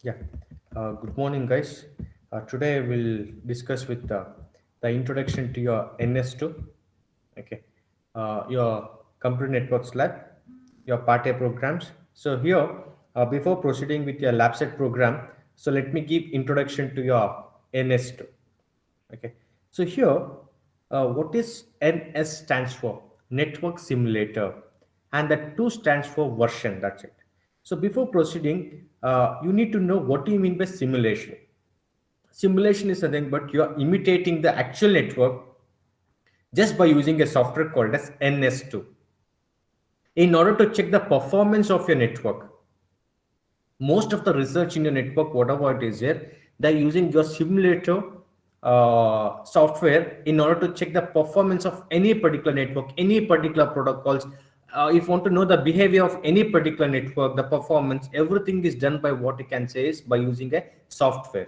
Yeah. Good morning, guys. Today we'll discuss with the introduction to your NS2. Okay. Your computer networks lab, your part A programs. So here, before proceeding with your lab set program, so let me give introduction to your NS2. Okay. So here, what is NS stands for? Network Simulator, and that 2 stands for version. That's it. So before proceeding, you need to know what do you mean by simulation. Simulation is nothing but you are imitating the actual network just by using a software called as NS2. In order to check the performance of your network, most of the research in your network, whatever it is there, they're using your simulator software in order to check the performance of any particular network, any particular protocols. If you want to know the behavior of any particular network, the performance, everything is done by what you can say is by using a software.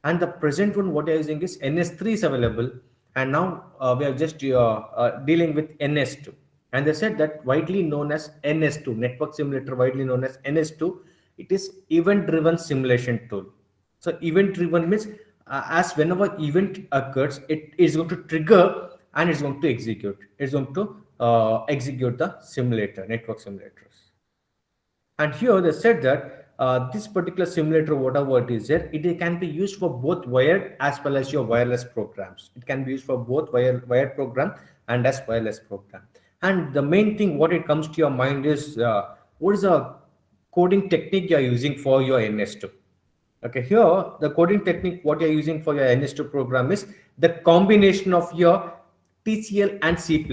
And the present one what you're using is NS3 is available, and now we are just dealing with NS2. And they said that widely known as NS2, network simulator widely known as NS2, it is event driven simulation tool. So event driven means as whenever event occurs, it is going to trigger and it's going to execute. It's going to execute the simulator, network simulators. And here they said that this particular simulator, whatever it is there, it can be used for both wired as well as your wireless programs. It can be used for both wired program and as wireless program. And the main thing, what it comes to your mind is what is the coding technique you are using for your NS2. Okay, here the coding technique what you're using for your NS2 program is the combination of your TCL and C++.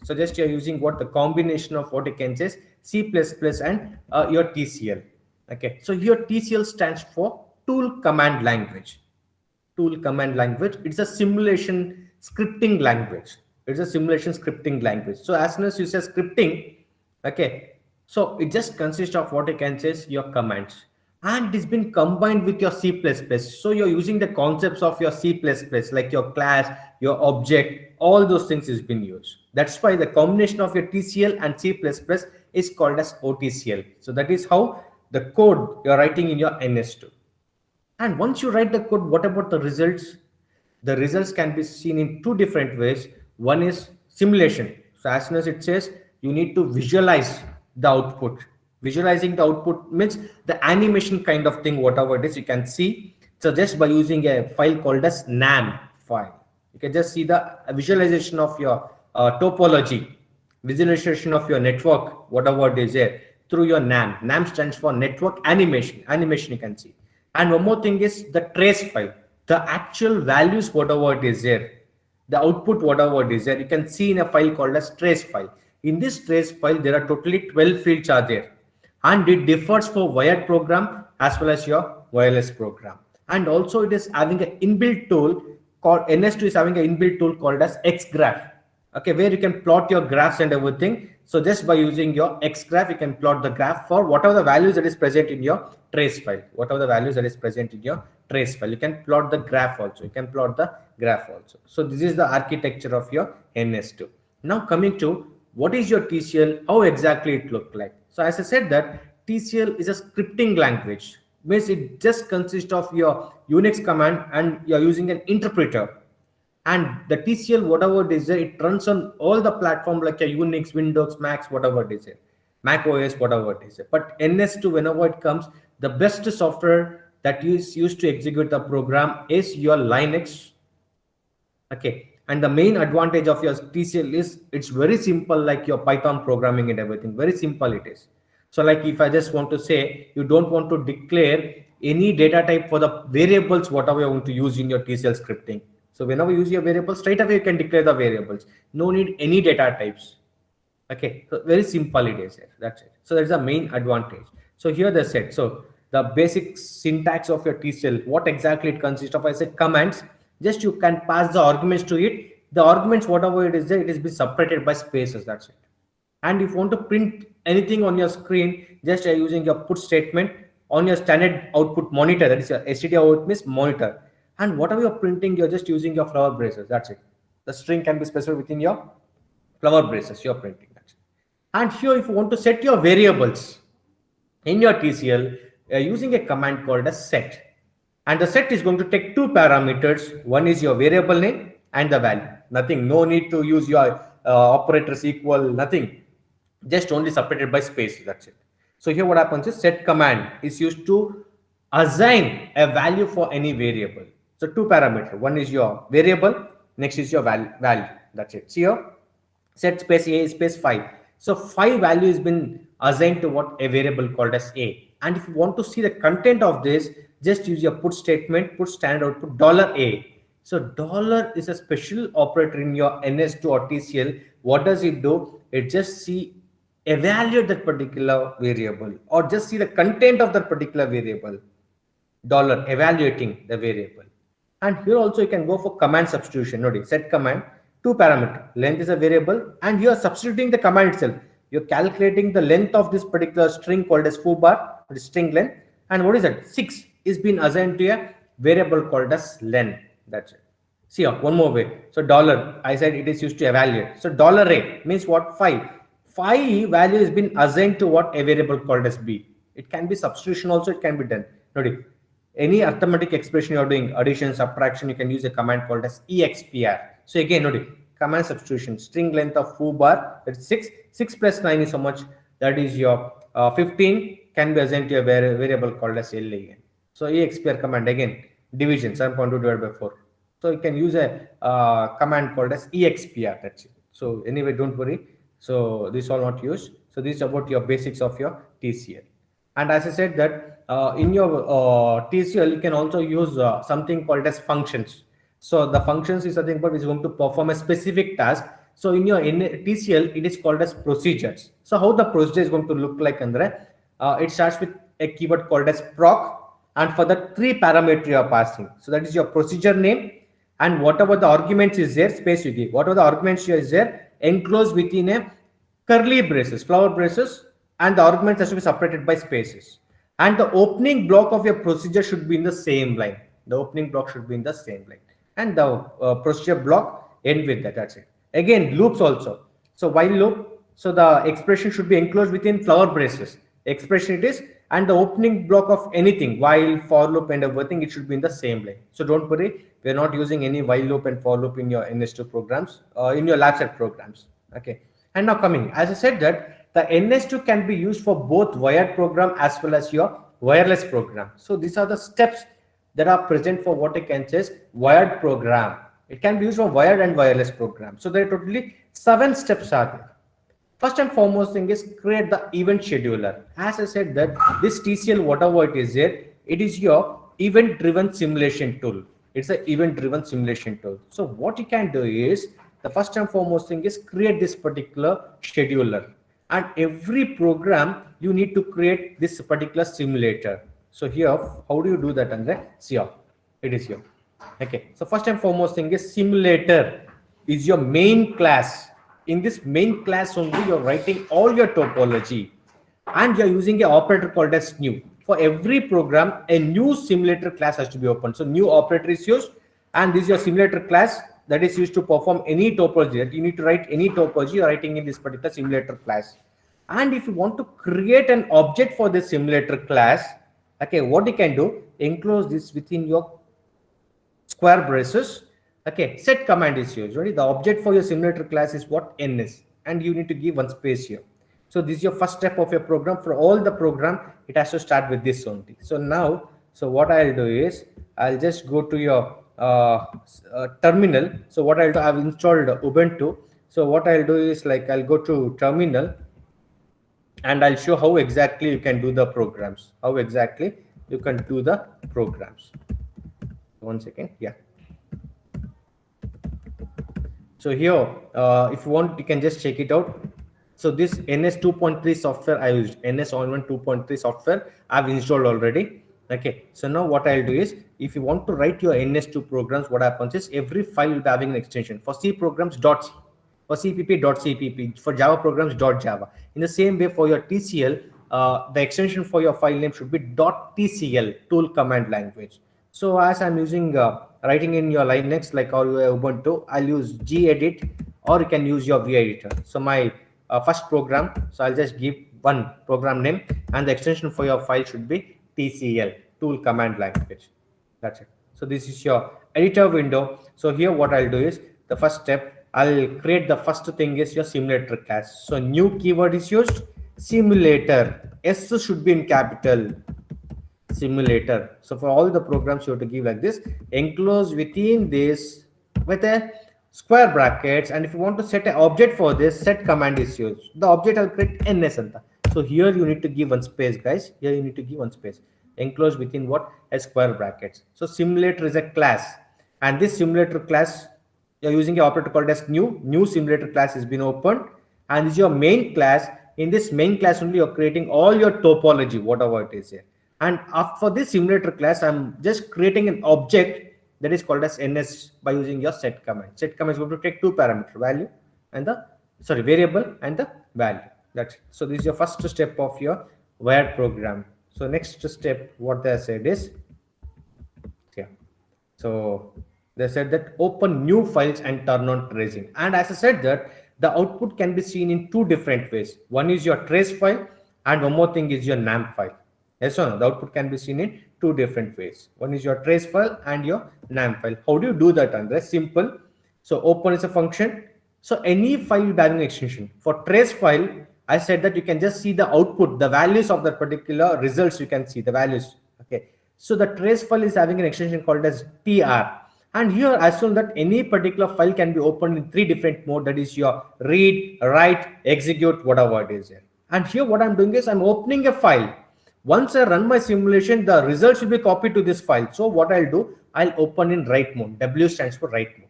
So just you're using what the combination of what you can say is C++ and your TCL. Okay, so here TCL stands for Tool Command Language. Tool Command Language. It's a simulation scripting language. It's a simulation scripting language. So as soon as you say scripting, okay, so it just consists of what I can say is your commands, and it's been combined with your C++. So you're using the concepts of your C++, like your class, your object, all those things is been used. That's why the combination of your TCL and C++ is called as OTCL. So that is how the code you're writing in your NS2. And once you write the code, what about the results? The results can be seen in two different ways. One is simulation. So as soon as it says you need to visualize the output. Visualizing the output means the animation kind of thing, whatever it is, you can see. So just by using a file called as NAM file, you can just see the visualization of your topology, visualization of your network, whatever it is there, through your NAM. NAM stands for network animation. Animation you can see. And one more thing is the trace file, the actual values, whatever it is there, the output, whatever it is there, you can see in a file called as trace file. In this trace file, there are totally 12 fields are there, and it differs for wired program as well as your wireless program. And also it is having an inbuilt tool called NS2 is having an inbuilt tool called as XGraph. Okay, where you can plot your graphs and everything. So just by using your XGraph, you can plot the graph for whatever the values that is present in your trace file. Whatever the values that is present in your trace file, you can plot the graph also. You can plot the graph also. So this is the architecture of your NS2. Now coming to what is your TCL, how exactly it look like. So as I said that TCL is a scripting language. Means it just consists of your Unix command and you're using an interpreter. And the TCL, whatever it is, it runs on all the platform like a Unix, Windows, Macs, whatever it is, Mac OS, whatever it is. But NS2, whenever it comes, the best software that is used to execute the program is your Linux. Okay, and the main advantage of your TCL is it's very simple, like your Python programming and everything. Very simple it is. So like if I just want to say you don't want to declare any data type for the variables, whatever you want to use in your TCL scripting. So whenever you use your variables, straight away you can declare the variables. No need any data types. Okay, so very simple it is there. That's it. So that's the main advantage. So here they said, so the basic syntax of your TCL, what exactly it consists of? I said commands. Just you can pass the arguments to it. The arguments, whatever it is there, it is be separated by spaces. That's it. And if you want to print anything on your screen, just using your put statement on your standard output monitor, that is your STD out means monitor. And whatever you're printing, you're just using your flower braces. That's it. The string can be specified within your flower braces you're printing. That's it. And here, if you want to set your variables in your TCL, using a command called as set. And the set is going to take two parameters. One is your variable name and the value. Nothing, no need to use your operators equal, nothing. Just only separated by space, that's it. So here what happens is set command is used to assign a value for any variable. So two parameter, one is your variable, next is your value, that's it. See here, set space a space 5. So 5 value has been assigned to what a variable called as a. And if you want to see the content of this, just use your put statement, put standard output $a. So dollar is a special operator in your NS2 or TCL. What does it do? It just evaluate that particular variable or just see the content of that particular variable. Dollar evaluating the variable. And here also you can go for command substitution. Notice set command, two parameter, length is a variable, and you are substituting the command itself. You're calculating the length of this particular string called as foo bar, the string length. And what is that? 6 is being assigned to a variable called as len. That's it. See here, one more way. So dollar, I said it is used to evaluate. So $a means what? 5. 5 value has been assigned to what? A variable called as b. It can be substitution also, it can be done. Notice, any arithmetic expression you are doing, addition, subtraction, you can use a command called as expr. So again, notice, command substitution, string length of foo bar, that's 6. 6 plus 9 is how much? That is your 15 can be assigned to a variable called as L again. So expr command again, division 7.2 divided by 4. So you can use a command called as expr. That's it. So anyway, don't worry. So this all not used. So this is about your basics of your TCL. And as I said that in your TCL, you can also use something called as functions. So the functions is something but is going to perform a specific task. So in your TCL, it is called as procedures. So how the procedure is going to look like, Andre? It starts with a keyword called as proc, and for the 3 parameter you are passing. So that is your procedure name, and whatever the arguments is there, space you give. Whatever the arguments is there, enclosed within a curly braces, flower braces, and the arguments has to be separated by spaces. And the opening block of your procedure should be in the same line. The opening block should be in the same line. And the procedure block end with that. That's it. Again, loops also. So while loop, so the expression should be enclosed within flower braces. Expression it is, and the opening block of anything, while, for loop and everything, it should be in the same line. So don't worry, we're not using any while loop and for loop in your NS2 programs, in your lab set programs. Okay. And now coming, as I said that the NS2 can be used for both wired program as well as your wireless program. So these are the steps that are present for what I can say is wired program. It can be used for wired and wireless program. So there are totally 7 steps are there. First and foremost thing is create the event scheduler. As I said that this TCL, whatever it is there, it is your event driven simulation tool. It's an event driven simulation tool. So what you can do is the first and foremost thing is create this particular scheduler, and every program you need to create this particular simulator. So here, how do you do that, Andre? See here, it is here. Okay, so first and foremost thing is simulator is your main class. In this main class only, you're writing all your topology, and you're using an operator called as new. For every program, a new simulator class has to be opened. So new operator is used, and this is your simulator class that is used to perform any topology. That you need to write any topology you're writing in this particular simulator class. And if you want to create an object for this simulator class, okay, what you can do, enclose this within your square braces. Okay, set command is used. Right? The object for your simulator class is what? NS, and you need to give one space here. So this is your first step of your program. For all the program, it has to start with this only. So now, so what I'll do is I'll just go to your terminal. So what I'll do, I've installed Ubuntu. So what I'll do is like I'll go to terminal, and I'll show how exactly you can do the programs. How exactly you can do the programs. 1 second. Yeah. So here, if you want, you can just check it out. So this NS2.3 software I used, NS-1 2.3 software I've installed already. Okay. So now what I'll do is, if you want to write your NS2 programs, what happens is every file will be having an extension. For C programs, .c. For CPP, .cpp. For Java programs, .java. In the same way, for your TCL, the extension for your file name should be .tcl, tool command language. So as I'm using writing in your Linux, like or Ubuntu, I'll use gedit, or you can use your vEditor. So my first program, so I'll just give one program name, and the extension for your file should be TCL, tool command language. That's it. So this is your editor window. So here what I'll do is the first step, I'll create the first thing is your simulator class. So new keyword is used, simulator. S should be in capital, simulator. So for all the programs you have to give like this, enclose within this with a square brackets, and if you want to set an object for this, set command is used. The object I'll create ns anta. So here you need to give one space, guys. Here you need to give one space. Enclose within what? A square brackets. So simulator is a class, and this simulator class you're using an operator called as new simulator class has been opened, and this is your main class. In this main class only you're creating all your topology, whatever it is here. And for this simulator class, I'm just creating an object that is called as ns by using your set command. Set command is going to take two parameter, value and the variable and the value. That's it. So this is your first step of your wired program. So next step, what they said is, yeah. So they said that open new files and turn on tracing. And as I said that the output can be seen in two different ways. One is your trace file, and one more thing is your NAM file. Yes or no? The output can be seen in two different ways. One is your trace file and your NAM file. How do you do that, Andre? Simple. So open is a function. So any file will have an extension. For trace file, I said that you can just see the output, the values of that particular results. You can see the values. Okay. So the trace file is having an extension called as TR. And here I assume that any particular file can be opened in three different modes. That is your read, write, execute, whatever it is here. And here what I'm doing is I'm opening a file. Once I run my simulation, the results will be copied to this file. So what I'll do, I'll open in write mode. W stands for write mode.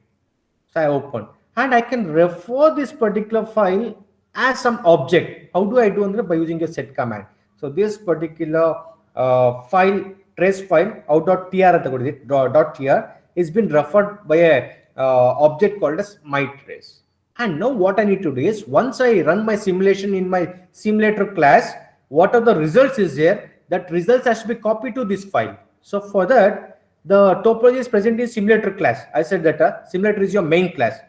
So I open, and I can refer this particular file as some object. How do I do that? By using a set command. So this particular file, trace file, out.tr is been referred by a object called as my trace. And now what I need to do is, once I run my simulation in my simulator class, what are the results is there, that results has to be copied to this file. So for that, the topology is present in simulator class. I said that simulator is your main class.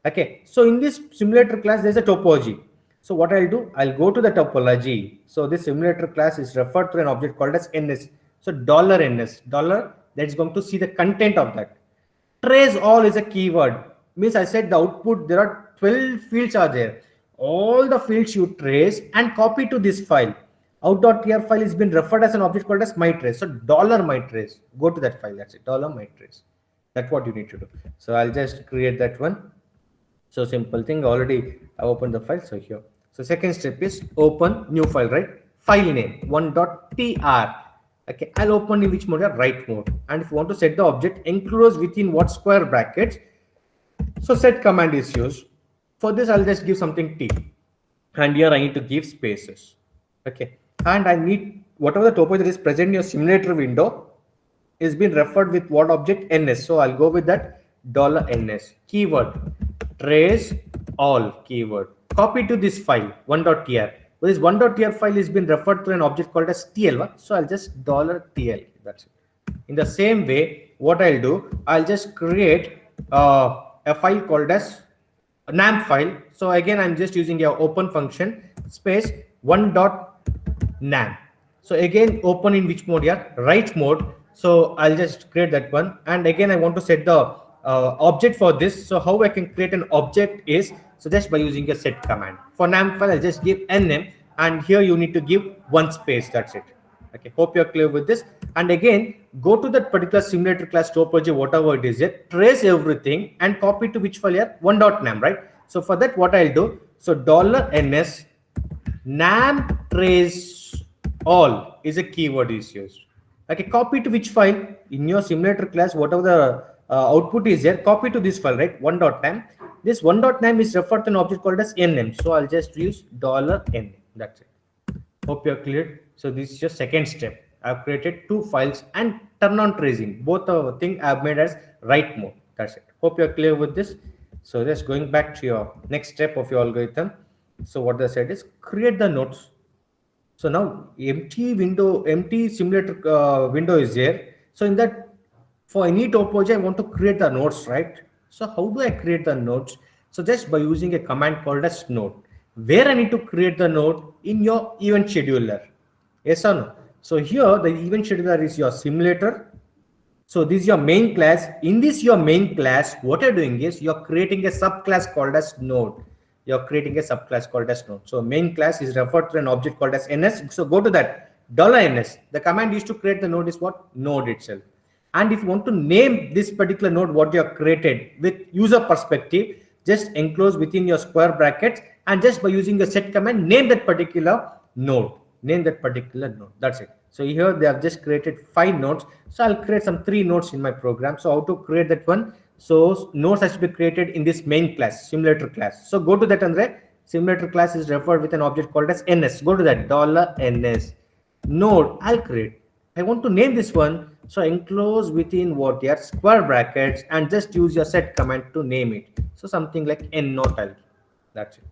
Okay, so in this simulator class there's a topology. So what I'll do, I'll go to the topology. So this simulator class is referred to an object called as ns. So $ns, that's going to see the content of that. Trace all is a keyword. Means I said the output, there are 12 fields are there. All the fields you trace and copy to this file. Out.tr file has been referred as an object called as mytrace. So $mytrace, go to that file. That's it, $mytrace. That's what you need to do. So I'll just create that one. So simple thing, already I opened the file. So here, so second step is open new file, right? File name 1.tr. Okay, I'll open in which mode? Write mode. And if you want to set the object, enclose within what square brackets. So set command is used. For this, I'll just give something t, and here I need to give spaces. Okay, and I need whatever the topology that is present in your simulator window is being referred with what object? ns. So I'll go with that $ns. Keyword trace all keyword. Copy to this file 1.tr. But this 1.tr file is been referred to an object called as tl. So I'll just $tl. That's it. In the same way, what I'll do, I'll just create a file called as a NAM file. So again, I'm just using a open function space 1.nam. So again, open in which mode here? Write mode. So I'll just create that one. And again, I want to set the object for this. So how I can create an object is, so just by using a set command. For NAM file, I'll just give name, and here you need to give one space. That's it. Okay, hope you're clear with this. And again, go to that particular simulator class topology, whatever it is, trace everything and copy to which file here? 1.nam, right? So for that, what I'll do, so $ns nam trace all is a keyword is used. Okay, copy to which file? In your simulator class, whatever the output is there, copy to this file, right? 1.nam. This 1.nam is referred to an object called as nm. So I'll just use $n. That's it. Hope you're clear. So this is your second step. I've created two files and turn on tracing. Both the thing I've made as write mode. That's it. Hope you're clear with this. So just going back to your next step of your algorithm. So what they said is create the nodes. So now empty simulator window is there. So in that, for any topology, I want to create the nodes, right? So how do I create the nodes? So just by using a command called as node, where I need to create the node in your event scheduler. Yes or no? So here the event scheduler is your simulator. So this is your main class. In this your main class, what you're doing is you're creating a subclass called as node. You're creating a subclass called as node. So main class is referred to an object called as ns. So go to that $ns. The command used to create the node is what? Node itself. And if you want to name this particular node what you have created with user perspective, just enclose within your square brackets, and just by using the set command, name that particular node. Name that particular node. That's it. So here they have just created 5 nodes. So I'll create some 3 nodes in my program. So how to create that one? So nodes has to be created in this main class, simulator class. So go to that, Andre. Simulator class is referred with an object called as ns. Go to that $ns node. I'll create. I want to name this one. So enclose within what your square brackets and just use your set command to name it. So something like n node. That's it.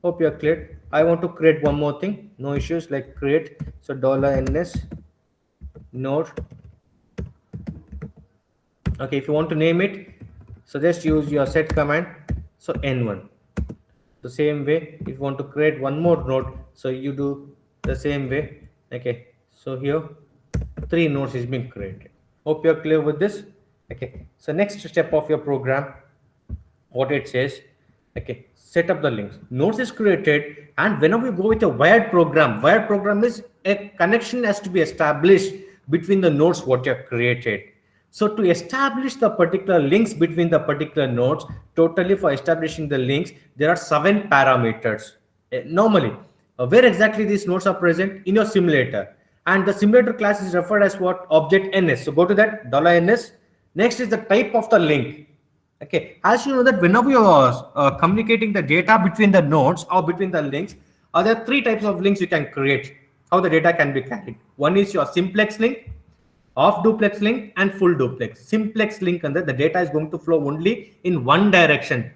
Hope you're clear. I want to create one more thing. No issues, like create. So $ns node. Okay, if you want to name it, so just use your set command. So n1. The same way, if you want to create one more node, so you do the same way. Okay, so here 3 nodes is being created. Hope you're clear with this. Okay, so next step of your program, what it says, okay, set up the links. Nodes is created, and whenever you go with a wired program is a connection has to be established between the nodes what you have created. So to establish the particular links between the particular nodes, totally for establishing the links, there are 7 parameters. Normally, where exactly these nodes are present? In your simulator. And the simulator class is referred as what? Object ns. So go to that $ns. Next is the type of the link. Okay, as you know that whenever you are communicating the data between the nodes or between the links, there are 3 types of links you can create. How the data can be carried. One is your simplex link, off duplex link, and full duplex. Simplex link, and the data is going to flow only in one direction.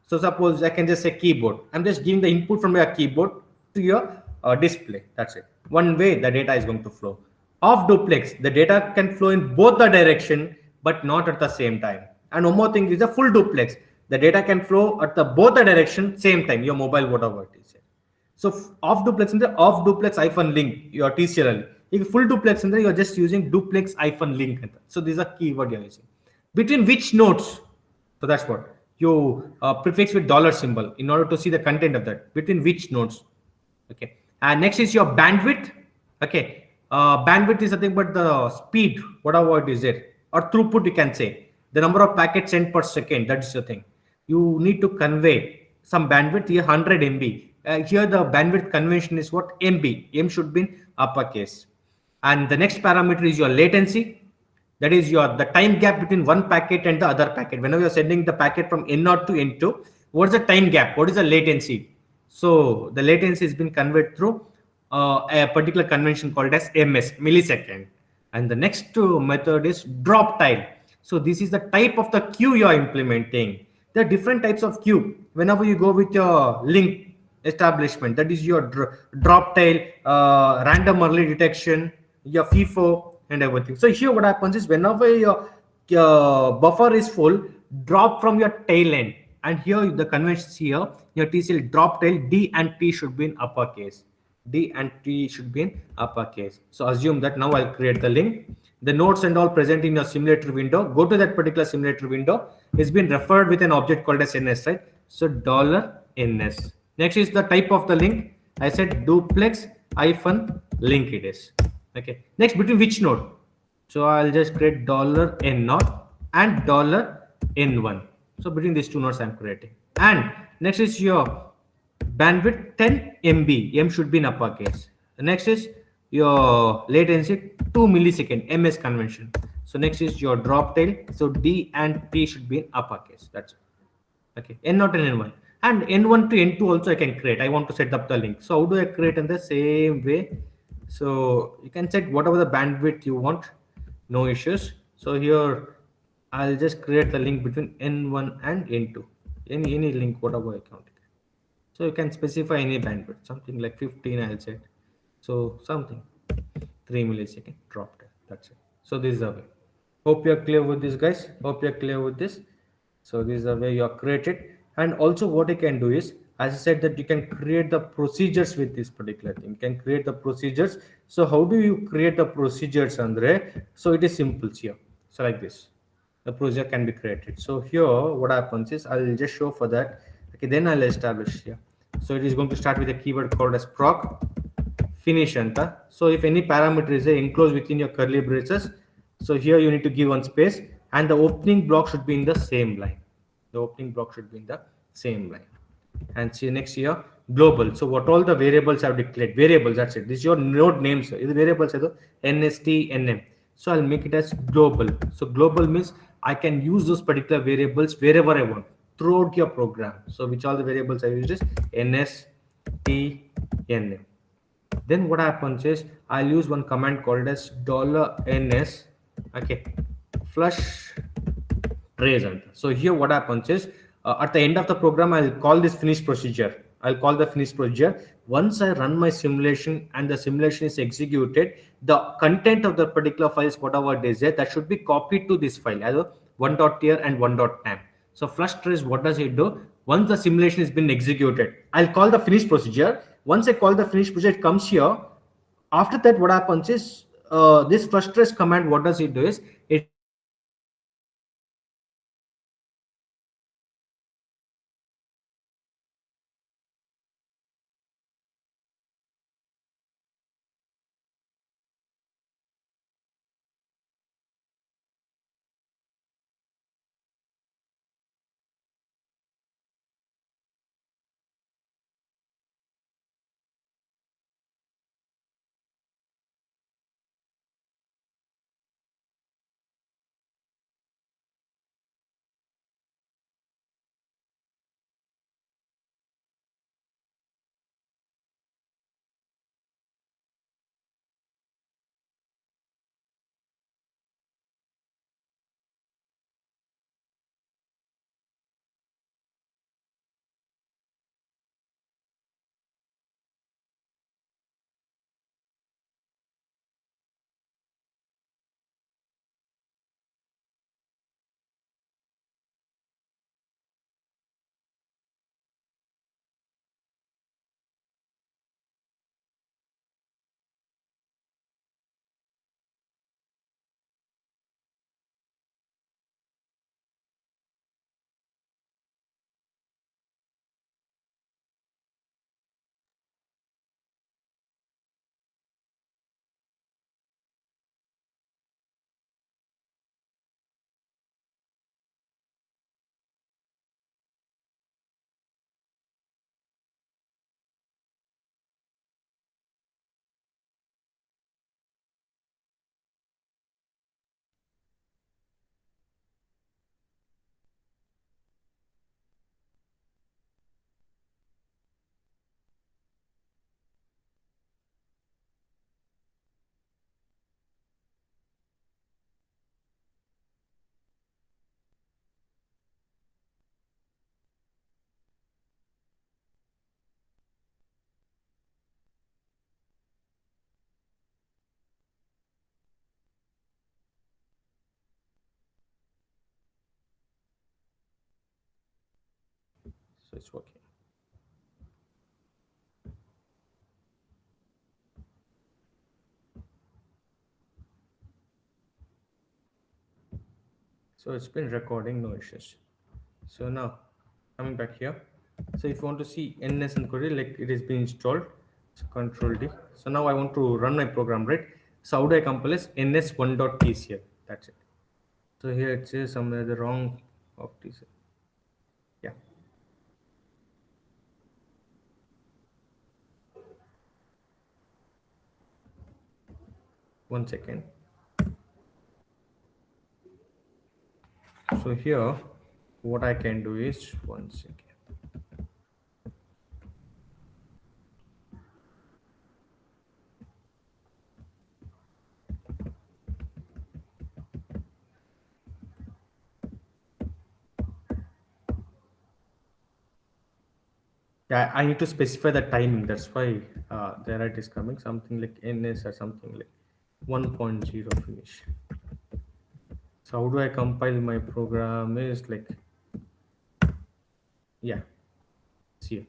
So suppose I can just say keyboard. I'm just giving the input from your keyboard to your display. That's it. One way the data is going to flow. Off duplex, the data can flow in both the direction, but not at the same time. And one more thing is a full duplex. The data can flow at the both the direction same time. Your mobile, whatever it is. So off duplex in the off duplex hyphen link, your TCL. If full duplex in there, you're just using duplex hyphen link. So these are keyword you're using. Between which nodes? So that's what you prefix with dollar symbol in order to see the content of that. Between which nodes? Okay. And next is your bandwidth. Okay. Bandwidth is nothing but the speed, whatever it is there, or throughput you can say. The number of packets sent per second. That is the thing. You need to convey some bandwidth here, 100 MB. Here the bandwidth convention is what? MB. M should be in uppercase. And the next parameter is your latency. That is the time gap between one packet and the other packet. Whenever you're sending the packet from N0 to N2, what's the time gap? What is the latency? So the latency has been conveyed through a particular convention called as ms, millisecond. And the next method is drop tile. So this is the type of the queue you are implementing. There are different types of queue. Whenever you go with your link establishment, that is your drop tile, random early detection, your FIFO, and everything. So here what happens is whenever your buffer is full, drop from your tail end. And here the convention here, your TCL drop tail, D and T should be in uppercase. D and T should be in uppercase. So assume that now I'll create the link. The nodes and all present in your simulator window. Go to that particular simulator window. It's been referred with an object called as ns, right? So $ns. Next is the type of the link. I said duplex hyphen link it is. Okay. Next, between which node? So I'll just create $n0 and $n1. So between these 2 nodes I'm creating. And next is your bandwidth 10 MB. M should be in uppercase. The next is your latency 2 millisecond ms convention. So next is your drop tail. So D and T should be in uppercase. That's it. Okay. N0 and N1. And N1 to N2 also I can create. I want to set up the link. So how do I create in the same way? So you can set whatever the bandwidth you want, no issues. So here I'll just create the link between N1 and N2, any link, whatever I count it. So you can specify any bandwidth, something like 15 I'll set. So something 3 millisecond dropped. That's it. So this is the way. Hope you're clear with this, guys. Hope you're clear with this. So this is the way you are created. And also what I can do is as I said that you can create the procedures with this particular thing. You can create the procedures. So how do you create the procedures, Andre? So it is simple here. So like this, the procedure can be created. So here, what happens is I'll just show for that. Okay, then I'll establish here. So it is going to start with a keyword called as proc finish anta. So if any parameter is enclosed within your curly braces, so here you need to give one space, and the opening block should be in the same line. The opening block should be in the same line. And see next here, global. So what all the variables have declared? Variables, that's it. This is your node names. This variables are the NST, So I'll make it as global. So global means I can use those particular variables wherever I want throughout your program. So which all the variables I use is NST. Then what happens is I'll use one command called as $ns, okay, flush trace. So here what happens is at the end of the program I'll call this finish procedure. I'll call the finish procedure. Once I run my simulation and the simulation is executed, the content of the particular files, whatever it is there, that should be copied to this file as a one.tr and one.tam. So flush trace, what does it do? Once the simulation has been executed, I'll call the finish procedure. Once I call the finish procedure, it comes here. After that, what happens is this flush trace command, what does it do is it flushes the entire program and it copies the entire files to the particular so it's working. So it's been recording, no issues. So now coming back here. So if you want to see NS and query, like it has been installed, so Control D. So now I want to run my program, right? So how do I compile is NS1.TCL? That's it. So here it says somewhere the wrong of TCL. Yeah. One second. So here, what I can do is one second. Yeah, I need to specify the timing. That's why the error is coming. Something like NS or something like 1.0 finish. So how do I compile my program is like, yeah, see.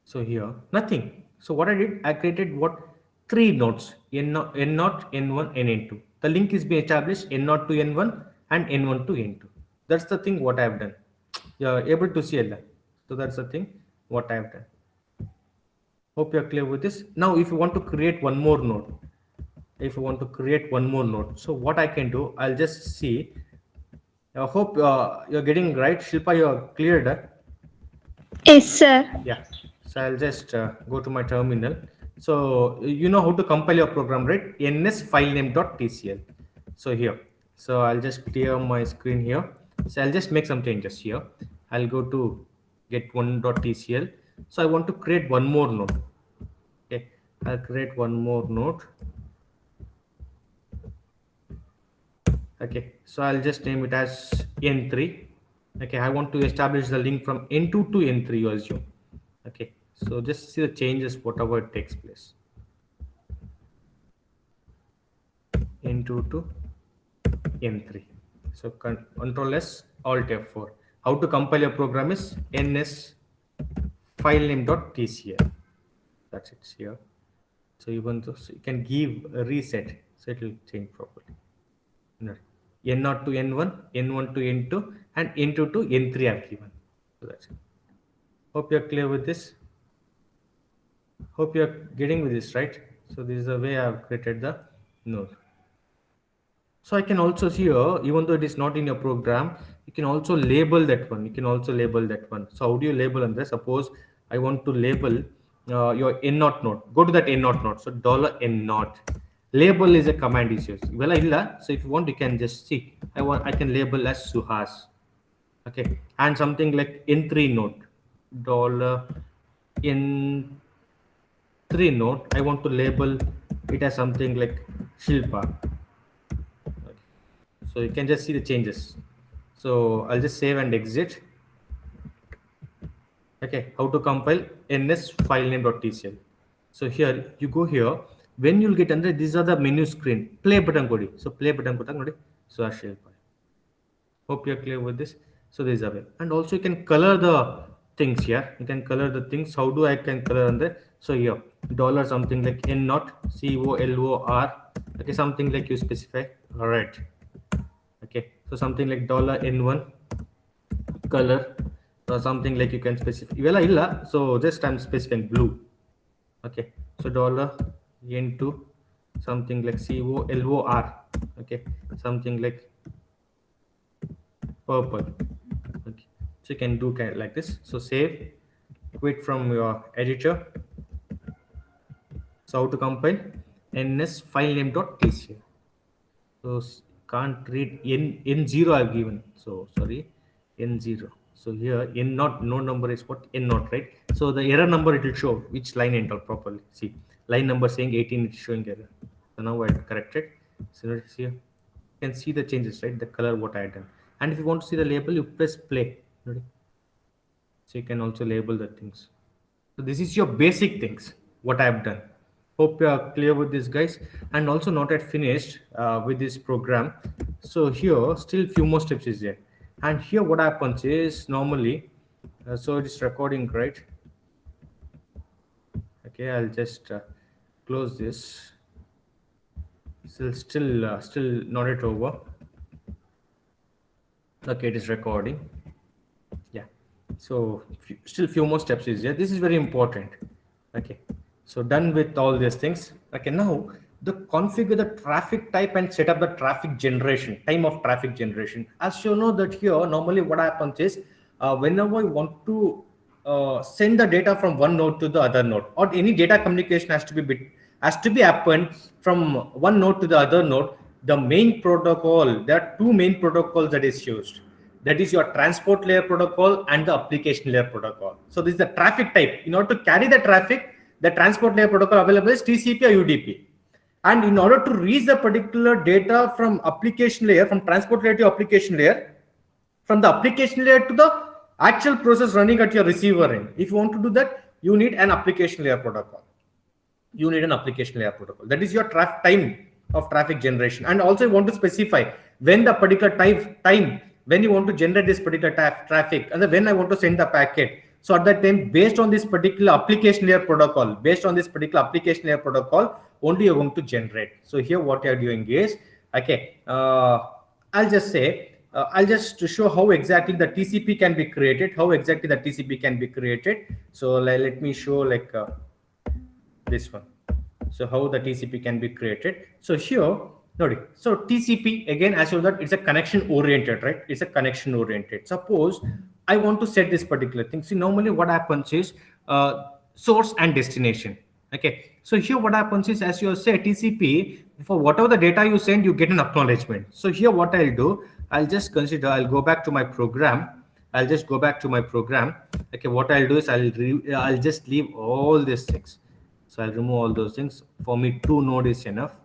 So here, nothing. So what I did, I created what? Three nodes, N0, N0, N1, N2. The link is being established N0 to N1 and N1 to N2. That's the thing what I have done. You're able to see that. So that's the thing what I have done. Hope you're clear with this. Now, if you want to create one more node, so what I can do, I'll just see. I hope you're getting right. Shilpa, you're clear that. Yes, sir. Yeah. So I'll just go to my terminal. So you know how to compile your program, right? ns filename.tcl. So here. So I'll just clear my screen here. So I'll just make some changes here. I'll go to get one.tcl. So I want to create one more node. Okay. I'll create one more node. Okay. So I'll just name it as n3. Okay. I want to establish the link from n2 to n3, you assume. Okay, so just see the changes whatever takes place. N2 to N3. So Control S, Alt F4. How to compile your program is ns filename.tcl. That's it here. So even though so you can give a reset, so it will change properly. N0 to N1, N1 to N2, and N2 to N3 I've given. So that's it. Hope you're clear with this. Hope you're getting with this, right? So this is the way I've created the node. So I can also see here, even though it is not in your program, you can also label that one. So how do you label on this? Suppose I want to label your N0 node. Go to that N0 node. So $N0. Label is a command is used. Well, so if you want, you can just see. I can label as Suhas. Okay. And something like N3 node. $N3 node. I want to label it as something like Shilpa. So you can just see the changes. So I'll just save and exit. Okay, how to compile ns filename.tcl. So here you go here. When you'll get under, these are the menu screen. Play button kodi. So play button kodi. So I'll share. Hope you're clear with this. So this is a way. And also you can color the things here. You can color the things. How do I can color on there? So here dollar something like N0 COLOR. Okay, something like you specify. All right. Okay, so something like $N1 color or something like you can specify. So just I'm specifying blue. Okay, so $N2 something like COLOR. Okay, something like purple. Okay, so you can do like this. So save, quit from your editor. So how to compile ns filename.tcl. So can't read n0 I've given. So sorry, n0. So here n0 node number is what? N0, right? So the error number it will show which line enter properly. See, line number saying 18 is showing error. So now I corrected. So let's see, you can see the changes, right? The color what I had done. And if you want to see the label, you press play. Ready? So you can also label the things. So this is your basic things what I have done. Hope you are clear with this, guys. And also not yet finished with this program. So here still few more steps is there. And here what happens is normally, so it is recording, right? Okay, I'll just close this. Still not yet over. Okay, it is recording. Yeah. So still few more steps is there. This is very important. Okay. So done with all these things. Okay, now the configure the traffic type and set up the traffic generation, time of traffic generation. As you know that here, normally what happens is whenever you want to send the data from one node to the other node, or any data communication has to be happened from one node to the other node, the main protocol, there are two main protocols that is used. That is your transport layer protocol and the application layer protocol. So this is the traffic type. In order to carry the traffic, the transport layer protocol available is TCP or UDP. And in order to reach the particular data from application layer, from transport layer to application layer, from the application layer to the actual process running at your receiver end, if you want to do that, you need an application layer protocol. That is your time of traffic generation. And also you want to specify when the particular time when you want to generate this particular traffic, and then when I want to send the packet. So at that time, based on this particular application layer protocol, only you're going to generate. So here what you're doing is, okay, I'll just say, I'll just to show how exactly the TCP can be created, So let me show like this one. So how the TCP can be created. So here, notice, so TCP again, as you know that it's a connection oriented, right? It's a connection oriented. Suppose I want to set this particular thing. See, normally what happens is source and destination. Okay. So here what happens is, as you say TCP, for whatever the data you send, you get an acknowledgement. So here what I'll do, I'll just consider, I'll go back to my program. Okay, what I'll do is I'll just leave all these things. So I'll remove all those things. For me, 2 node is enough.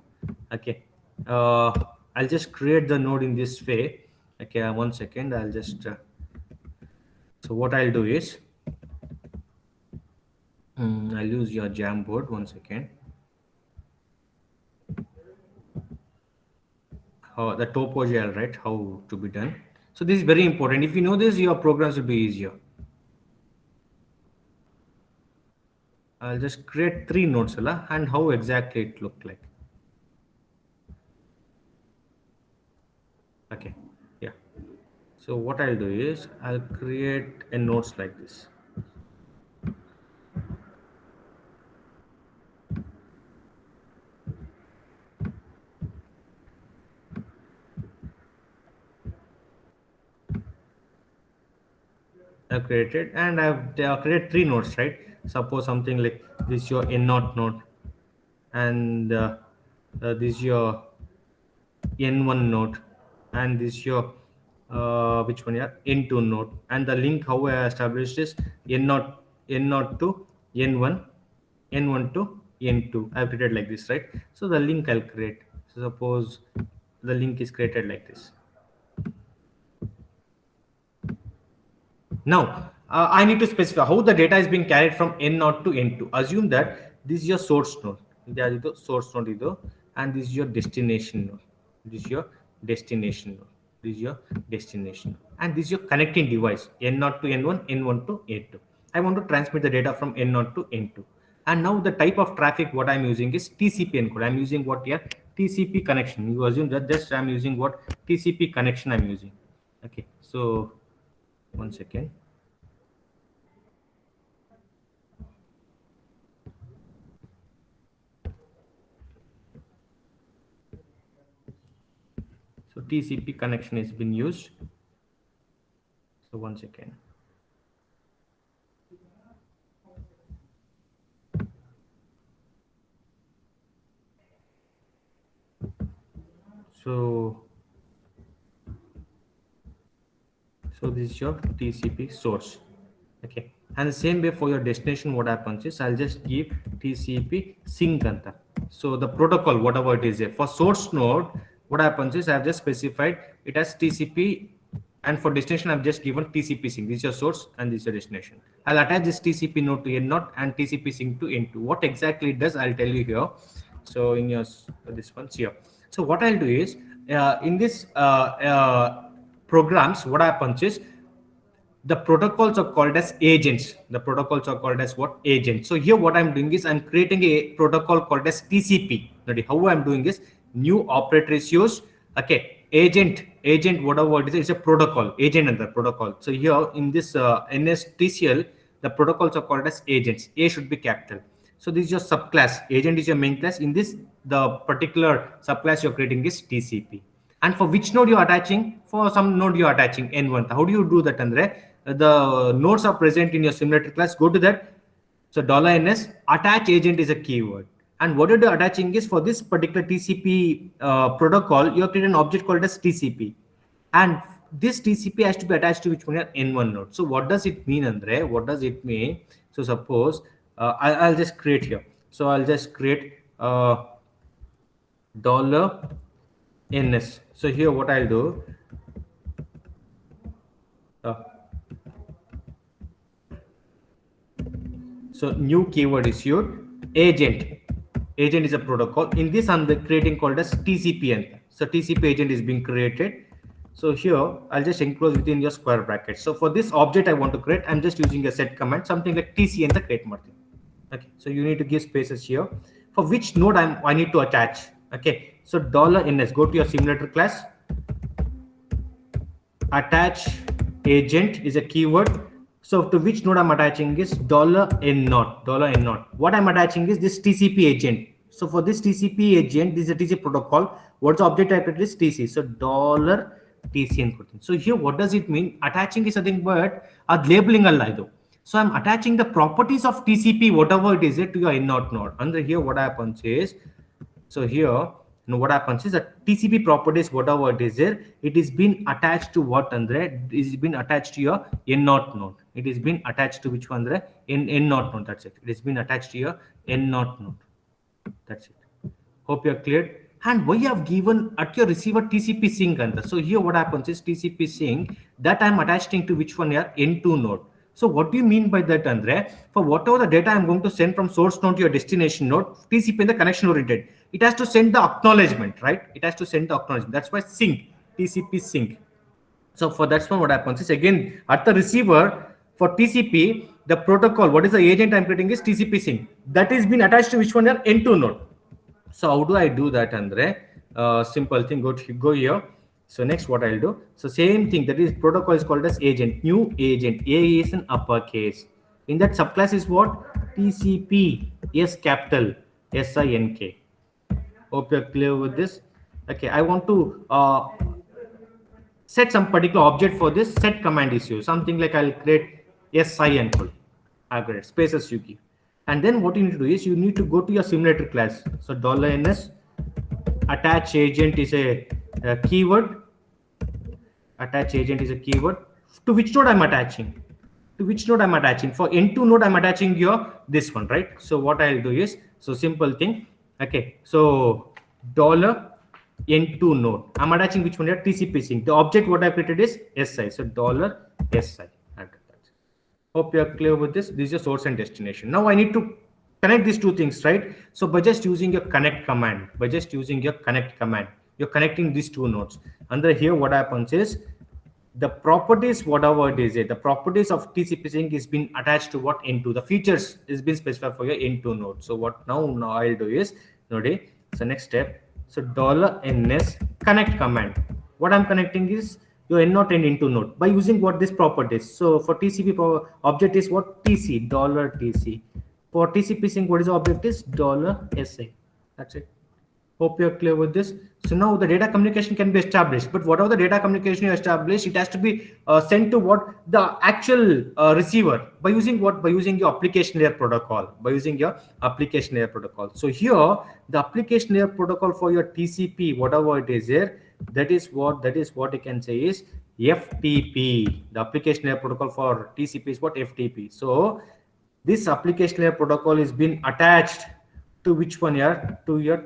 Okay. I'll just create the node in this way. Okay, 1 second. I'll just. So what I'll do is, I'll use your Jamboard. 1 second. The topology, I'll write how to be done. So this is very important. If you know this, your programs will be easier. I'll just create 3 nodes, and how exactly it look like. Okay, yeah. So what I'll do is I'll create a nodes like this. I've created, and I've created 3 nodes, right? Suppose something like this is your N0 node, and this is your N1 node, and this is your which one? Yeah, N2 node, and the link how I established is N0 to N1, N1 to N2. I've created like this, right? So the link I'll create. So suppose the link is created like this. Now, I need to specify how the data is being carried from N0 to N2. Assume that this is your source node. Source node, and this is your destination node. This is your destination node. And this is your connecting device, N0 to N1, N1 to N2. I want to transmit the data from N0 to N2. And now the type of traffic what I'm using is TCP encode. I'm using what here? TCP connection. You assume that just I'm using what? TCP connection I'm using. Okay, so 1 second. So TCP connection has been used. So 1 second. So this is your TCP source. Okay, and the same way for your destination, what happens is I'll just give TCP sync anta. So the protocol, whatever it is, for source node, what happens is I've just specified it as TCP, and for destination I've just given TCP sync. This is your source and this is your destination. I'll attach this TCP node to N0 and TCP sync to N2. What exactly it does, I'll tell you here. So in your this one's here. So what I'll do is in this programs, what happens is the protocols are called as agents. The protocols are called as what? Agents. So here what I'm doing is I'm creating a protocol called as TCP. How I'm doing is new operator is used. Okay, agent, whatever it is, it's a protocol, agent and the protocol. So here in this NS2-TCL, the protocols are called as agents. A should be capital. So this is your subclass. Agent is your main class. In this, the particular subclass you're creating is TCP. And for which node you're attaching? For some node you're attaching N1. How do you do that, Andre? The nodes are present in your simulator class. Go to that. So $NS attach agent is a keyword. And what you're attaching is for this particular TCP protocol, you have created an object called as TCP. And this TCP has to be attached to which one? N1 node. So what does it mean, Andre? What does it mean? So suppose I'll just create here. So I'll just create $NS. So here what I'll do, so new keyword is your agent. Agent is a protocol. In this I'm creating called as TCP. So TCP agent is being created. So here I'll just enclose within your square bracket. So for this object I want to create, I'm just using a set command, something like TC and the create margin. Okay, so you need to give spaces here. For which node I need to attach. Okay, so $ns, go to your simulator class, attach agent is a keyword. So to which node I'm attaching is $n0. What I'm attaching is this TCP agent. So for this TCP agent, this is a TCP protocol. What's the object type? It is TC. So $TC encoding. So here, what does it mean? Attaching is something, but labeling a lie though. So I'm attaching the properties of TCP, whatever it is, to your N0 node. Under here, what happens is, so here, what happens is that TCP properties, whatever it is there, it is been attached to what, Andre? It is been attached to your N0 node. It is been attached to which one, Andre? N0 node. That's it. It has been attached to your N0 node. That's it. Hope you're clear. And why you have given at your receiver TCP sync, Andre? So here what happens is TCP sync that I'm attaching to which one here? N2 node. So what do you mean by that, Andre? For whatever the data I'm going to send from source node to your destination node, TCP in the connection oriented, it has to send the acknowledgement, right? It has to send the acknowledgement. That's why sync, TCP sync. So for that's one, what happens is again at the receiver for TCP, the protocol, what is the agent I'm creating is TCP sync. That is been attached to which one here? N2 node. So how do I do that, Andre? Simple thing, go here. So next what I'll do, so same thing, that is protocol is called as agent, new agent, A is in uppercase. In that subclass is what? TCP, S capital, SINK. Hope you're clear with this. Okay, I want to set some particular object for this. Set command is used, something like I'll create SI encode. I'll create spaces you give. And then what you need to do is you need to go to your simulator class. So $ns attach agent is a keyword. Attach agent is a keyword. To which node I'm attaching? To which node I'm attaching? For N2 node I'm attaching your this one, right? So what I'll do is, so simple thing. Okay, so $N2 node. I'm attaching which one here? TCP sync. The object what I created is SI. So $SI. Hope you are clear with this. This is your source and destination. Now I need to connect these two things, right? So by just using your connect command, you're connecting these two nodes. Under here, what happens is the properties, whatever it is, the properties of TCP sync is being attached to what? N2. The features is being specified for your N2 node. So what now I'll do is, so next step, so $ns connect command. What I'm connecting is your N0 and N2 node by using what this properties. So for TCP object is what? TC, $TC. For TCP sync, what is the object is $SA. That's it. Hope you're clear with this. So now the data communication can be established, but whatever the data communication you establish, it has to be sent to what? The actual receiver by using what? By using your application layer protocol. So here the application layer protocol for your TCP, whatever it is there, that is what you can say is FTP. The application layer protocol for TCP is what? FTP. So this application layer protocol is being attached to which one here? To your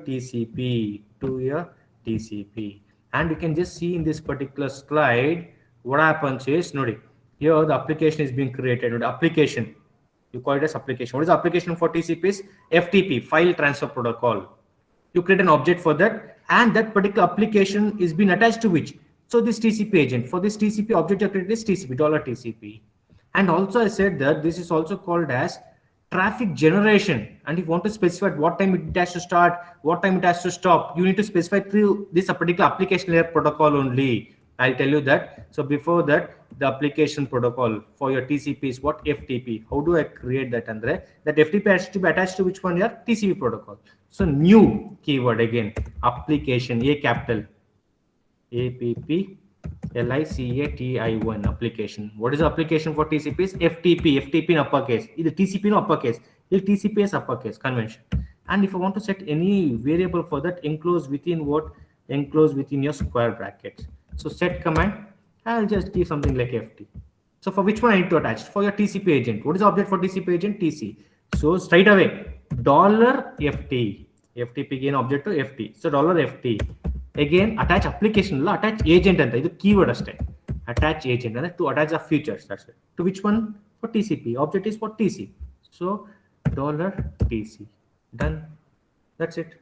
TCP, and you can just see in this particular slide what happens is, here the application is being created. Application, you call it as application. What is the application for TCP? Is FTP, file transfer protocol. You create an object for that, and that particular application is being attached to which? So this TCP agent. For this TCP object you created is TCP, $TCP. And also I said that this is also called as traffic generation, and if you want to specify at what time it has to start, what time it has to stop, you need to specify through this particular application layer protocol only. I'll tell you that. So before that, the application protocol for your TCP is what? FTP. How do I create that, Andre? That FTP has to be attached to which one here? TCP protocol. So new keyword again, application, A capital, APPLICATI1 application. What is the application for TCP? Is FTP in uppercase. Either TCP in uppercase, either TCP is uppercase convention. And if I want to set any variable for that, enclose within what? Enclose within your square brackets. So set command, I'll just give something like FT. So for which one I need to attach? For your TCP agent. What is the object for TCP agent? TC. So straight away, $FT. FTP again object to FT. So $FT. Again attach application, attach agent and the keyword attach agent and to attach the features. That's it. To which one? For TCP. Object is for TC. So $TC. Done. That's it.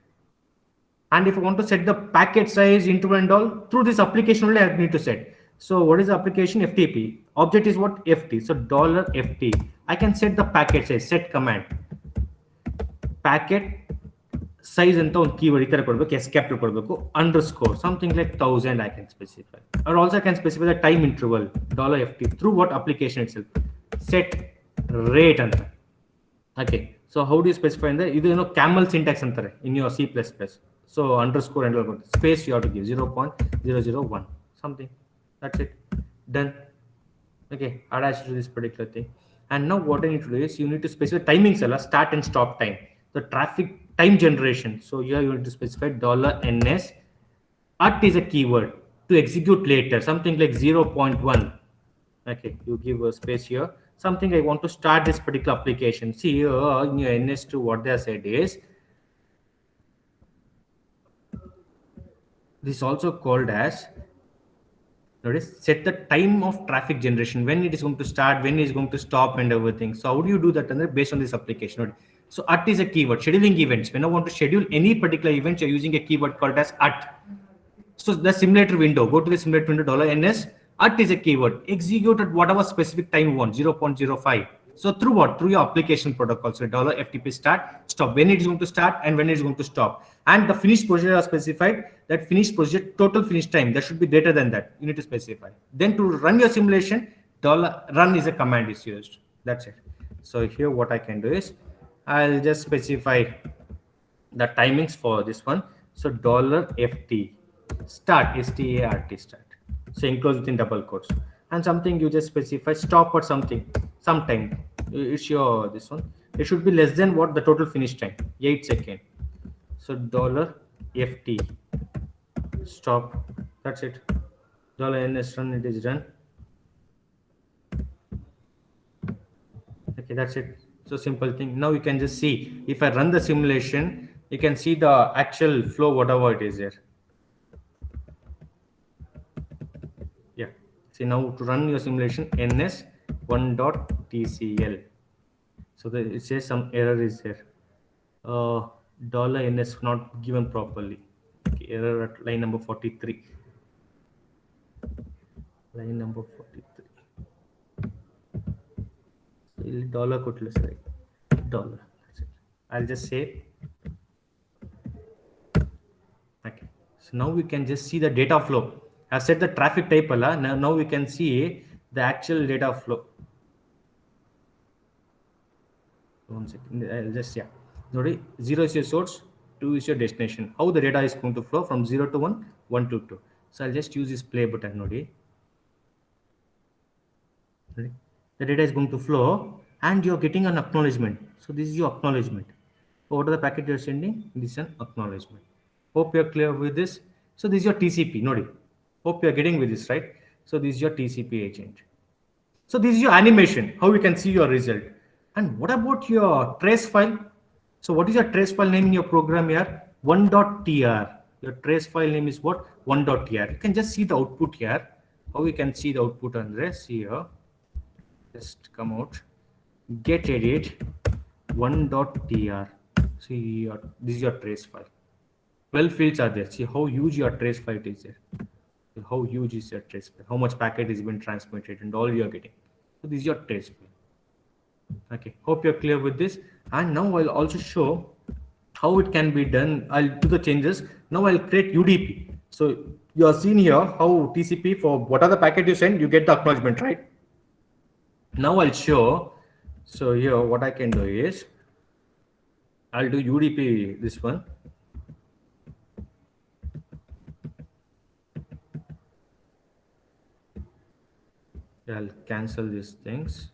And if I want to set the packet size, interval and all, through this application only I need to set. So what is the application? FTP. Object is what? FT. So $FT. I can set the packet size, set command. Packet size ಅಂತ ಒಂದು keyword ಈ ತರ ಕೊಡಬೇಕು, escape ಕೊಡಬೇಕು, underscore something like 1000 I can specify. Or also I can specify the time interval $FT through what application itself. Set rate ಅಂತ. Okay. So how do you specify in the ಇದು ಏನೋ camel syntax ಅಂತಾರೆ in your C++. So underscore and all space you have to give 0.001 something. That's it. Done. Okay. Attached to this particular thing. And now what I need to do is you need to specify timings, start and stop time. The traffic time generation. So here you need to specify $NS. At is a keyword to execute later, something like 0.1. Okay, you give a space here. Something I want to start this particular application. See here in your NS2, what they have said is this is also called as, notice, set the time of traffic generation, when it is going to start, when it is going to stop and everything. So how do you do that based on this application? So at is a keyword, scheduling events. When I want to schedule any particular event, you're using a keyword called as at. So the simulator window, go to the simulator window, $NS, at is a keyword, execute at whatever specific time you want, 0.05. So through what? Through your application protocol. So $FTP start, stop, when it is going to start and when it is going to stop. And the finished procedure are specified, that finished procedure, total finish time, that should be greater than that. You need to specify. Then to run your simulation, $run is a command is used. That's it. So here what I can do is, I'll just specify the timings for this one. So $FT start, START start. So enclose within double quotes. And something you just specify stop or something, sometime. It's your this one. It should be less than what the total finish time, 8 seconds. So $FT stop. That's it. $NS run, it is done. Okay, that's it. So simple thing. Now you can just see, if I run the simulation, you can see the actual flow, whatever it is there. Yeah. See, now to run your simulation, NS1.TCL. So it says some error is there. $NS not given properly. Okay, error at line number 43. Line number 43. Dollar ಕೊಟ್ಲು ಸರಿ, dollar. I'll just say. Okay. So now we can just see the data flow. I've set the traffic type alla. Now we can see the actual data flow. 1 second. I'll just, yeah. Nodi, 0 is your source, 2 is your destination. How the data is going to flow from 0 to 1, 1 to 2. So I'll just use this play button. Nodi. The data is going to flow and you're getting an acknowledgement. So this is your acknowledgement. What are the packet you're sending? This is an acknowledgement. Hope you're clear with this. So this is your TCP. Nodi. Hope you're getting with this, right? So this is your TCP agent. So this is your animation, how you can see your result. And what about your trace file? So what is your trace file name in your program here? 1.tr. Your trace file name is what? 1.tr. You can just see the output here. How you can see the output on this here. Just come out, get edit 1.tr. See, this is your trace file. 12 fields are there. See how huge your trace file is there. How huge is your trace file? How much packet is been transmitted and all you are getting. So this is your trace file. Okay, hope you're clear with this. And now I'll also show how it can be done. I'll do the changes. Now I'll create UDP. So you are seeing here how TCP, for what are the packet you send, you get the acknowledgement, right? Now I'll show. So here what I can do is, I'll do UDP this one. I'll cancel these things.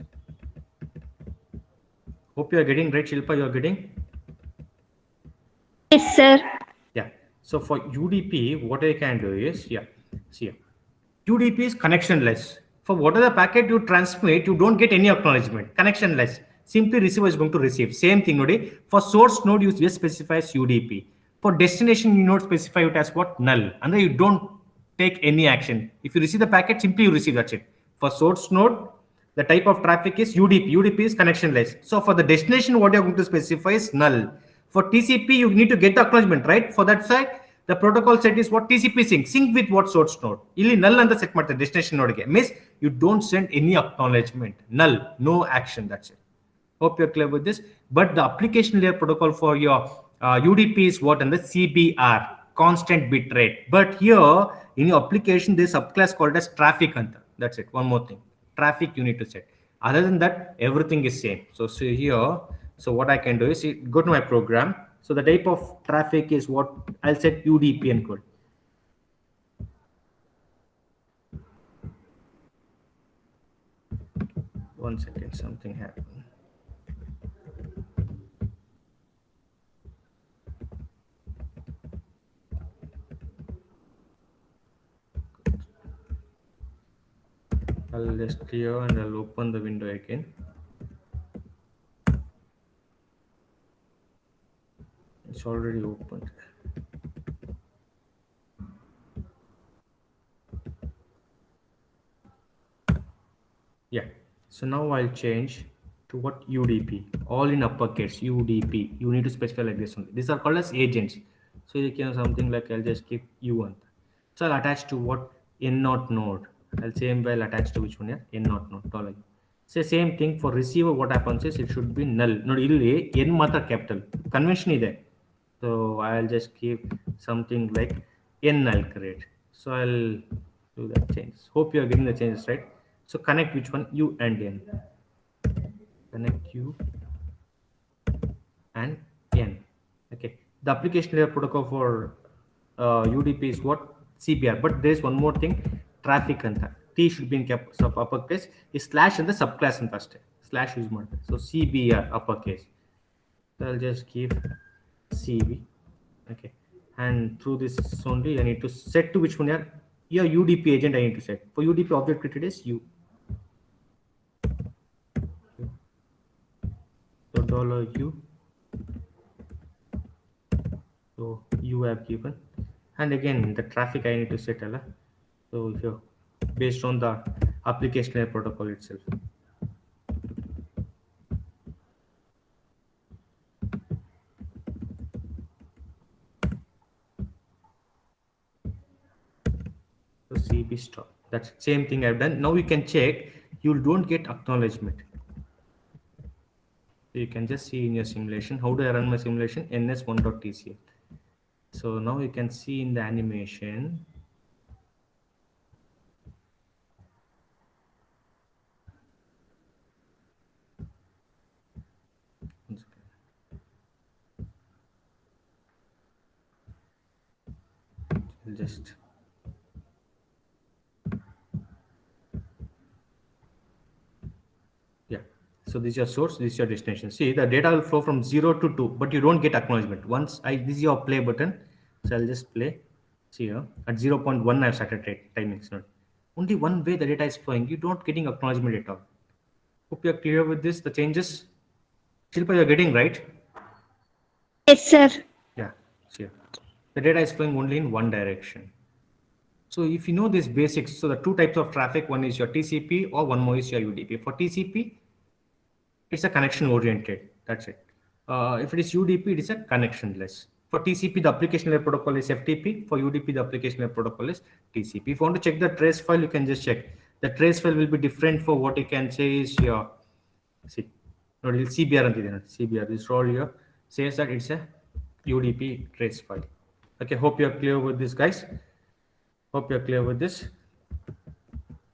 Hope you are getting, right, Shilpa? You are getting? Yes, sir. Yeah. So for UDP, what I can do is, yeah, see here. UDP is connectionless. For whatever packet you transmit, you don't get any acknowledgement. Connectionless. Simply receiver is going to receive. Same thing, Nodi. For source node, you just specify as UDP. For destination, you not specify it as what? Null. And then you don't take any action. If you receive the packet, simply you receive, that's it. For source node, the type of traffic is UDP. UDP is connectionless. So for the destination, what you're going to specify is null. For TCP, you need to get the acknowledgement, right? For that side, The protocol set is what? TCP sync with what source node. Illi null anta set ಮಾಡ್ತಾರೆ destination node ಗೆ. Means you don't send any acknowledgement. Null, no action. That's it. Hope you're clear with this. But the application layer protocol for your UDP is what? And the CBR, constant bit rate. But here in your application, there's a subclass called as traffic anta. That's it. One more thing. Traffic you need to set. Other than that, everything is same. So see here. So what I can do is go to my program. So the type of traffic is what I'll set UDP encode. One second, something happened. I'll just clear and I'll open the window again. It's already opened. Yeah. So now I'll change to what? UDP. All in uppercase. UDP. You need to specify like this only. These are called as agents. So you can something like I'll just keep U1. So I'll attach to what? N0 node. I'll same way I'll attach to which one here? N0 node. Dollar. Say same thing for receiver. What happens is it should be null. No, illi N matra capital. Convention is there. So I'll just keep something like N I'll create. So I'll do that change. Hope you're getting the changes right. So connect which one? U and N. Connect U and N. Okay. The application layer protocol for UDP is what? CBR. But there is one more thing. Traffic anta. T should be in uppercase. Is slash and the subclass anta aste. Slash use ಮಾಡ್ತಾರೆ. So CBR uppercase. So I'll just keep CB. Okay. And through this only I need to set to which one here? Here UDP agent I need to set. For UDP object created is U. So $U. So you have given, and again the traffic I need to set. So if you're based on the application layer protocol itself. So CB stop. That's same thing I've done. Now you can check. You don't get acknowledgement. So you can just see in your simulation. How do I run my simulation? NS1.TCL. So now you can see in the animation. I'll just yeah. So this is your source, this is your destination. See, the data will flow from 0 to 2, but you don't get acknowledgement. Once this is your play button, so I'll just play. See here at 0.1 I've started timings. Only one way the data is flowing. You don't getting acknowledgement at all. Hope you're clear with this. The changes, Shilpa, you're getting right. Yes, sir. Yeah. See, the data is flowing only in one direction. So if you know these basics, so the two types of traffic, one is your TCP or one more is your UDP. For TCP, it's a connection oriented. That's it. If it is UDP, it is a connectionless. For TCP, the application layer protocol is FTP. For UDP, the application layer protocol is TCP. If you want to check the trace file, you can just check. The trace file will be different. For what you can say is your see, no, CBR and CBR. This all here says that it's a UDP trace file. Okay, hope you're clear with this, guys. Hope you're clear with this.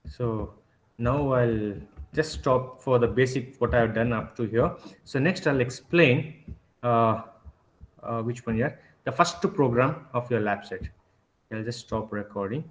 So now I'll just stop for the basic what I've done up to here. So next I'll explain which one here, the first program of your lab set. I'll just stop recording.